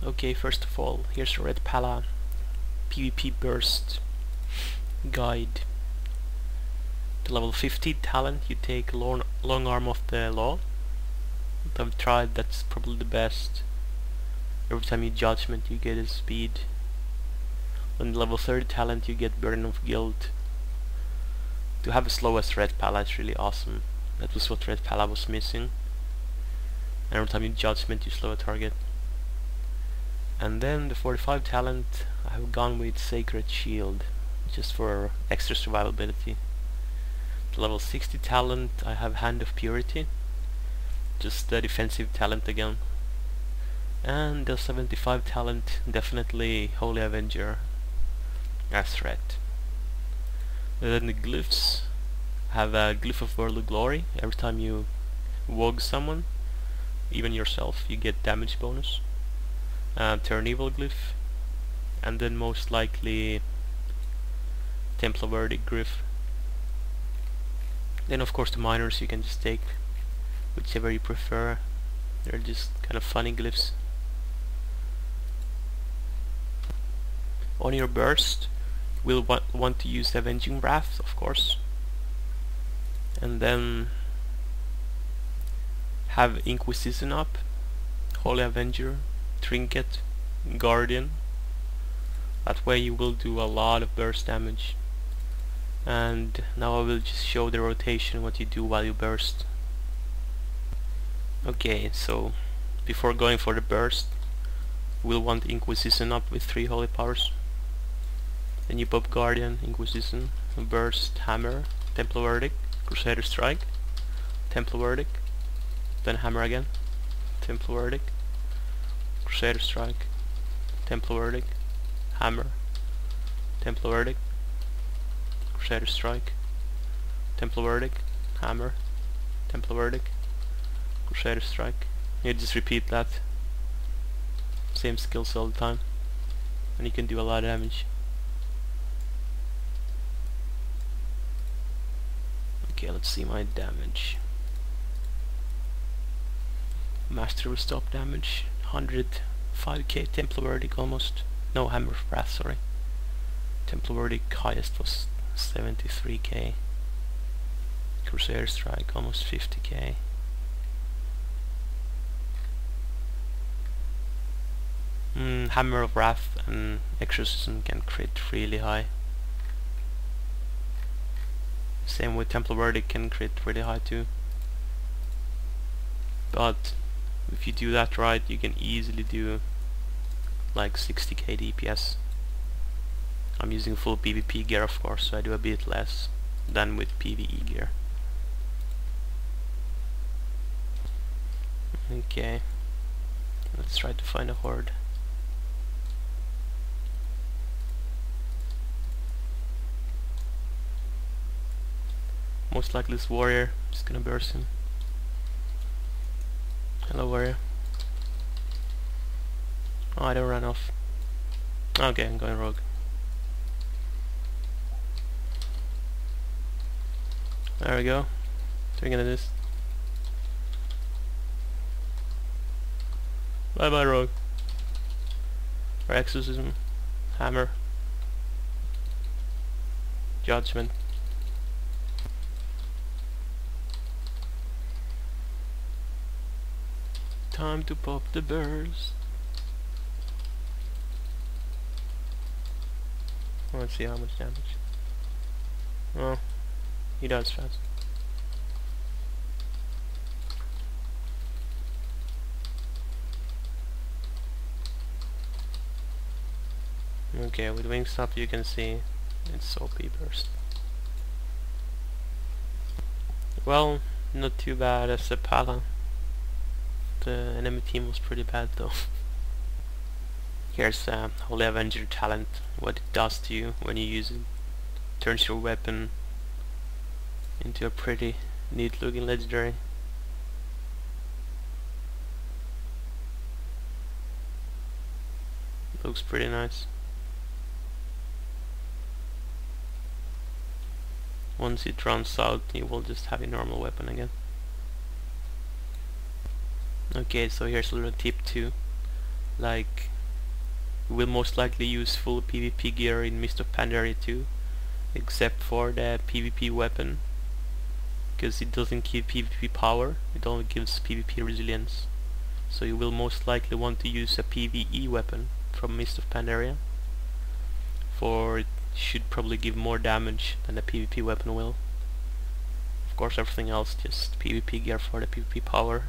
Okay, first of all, here's a Red Pala PvP burst guide. To level 50 talent you take long arm of the law. I've tried, that's probably the best. Every time you judgment you get a speed. On level 30 talent you get burden of guilt. To have as low as Red Pala is really awesome. That was what Red Pala was missing. And every time you judgment you slow a target. And then the 45 talent I have gone with Sacred Shield, just for extra survivability. To level 60 talent I have Hand of Purity, just the defensive talent again. And the 75 talent definitely Holy Avenger as threat. And then the glyphs have a Glyph of Worldly Glory. Every time you wog someone, even yourself, you get damage bonus. Turn Evil Glyph, and then most likely Templar Verdict Glyph. Then of course the minors you can just take whichever you prefer. They're just kind of funny glyphs. On your burst you will want to use Avenging Wrath, of course, and then have Inquisition up, Holy Avenger, Trinket, Guardian. That way you will do a lot of burst damage. And now I will just show the rotation, what you do while you burst. Okay, so before going for the burst we'll want Inquisition up with 3 holy powers. Then you pop Guardian, Inquisition, Burst, Hammer, Templar Verdict, Crusader Strike, Templar Verdict, then Hammer again, Templar Verdict, Crusader Strike, Templar Verdict, Hammer, Templar Verdict, Crusader Strike, Templar Verdict, Hammer, Templar Verdict, Crusader Strike. You just repeat that, same skills all the time, and you can do a lot of damage. Okay, let's see my damage. Master will stop damage, 105k, Templar Verdict almost, no, Hammer of Wrath, sorry. Templar Verdict highest was 73k. Crusader Strike almost 50k. Hammer of Wrath and Exorcism can crit really high. Same with Templar Verdict, can crit really high too. But if you do that right, you can easily do like 60k DPS. I'm using full PvP gear of course, so I do a bit less than with PvE gear. Okay, let's try to find a horde. Most likely this warrior, just gonna burst him. Hello warrior. Oh, I don't run off. Okay, I'm going rogue. There we go. Taking it this. Bye bye rogue. Or Exorcism. Hammer. Judgment. Time to pop the burst. Let's see how much damage. Oh, he does fast. Okay, with Wingstop you can see it's OP burst. Well, not too bad as a Pala. The enemy team was pretty bad though. Here's Holy Avenger talent, what it does to you when you use it. Turns your weapon into a pretty neat looking legendary. Looks pretty nice. Once it runs out you will just have your normal weapon again. Okay, so here's a little tip too. Like You will most likely use full PvP gear in Mist of Pandaria too, except for the PvP weapon, because it doesn't give PvP power, it only gives PvP resilience. So you will most likely want to use a PvE weapon from Mist of Pandaria, for it should probably give more damage than the PvP weapon will. Of course everything else just PvP gear for the PvP power.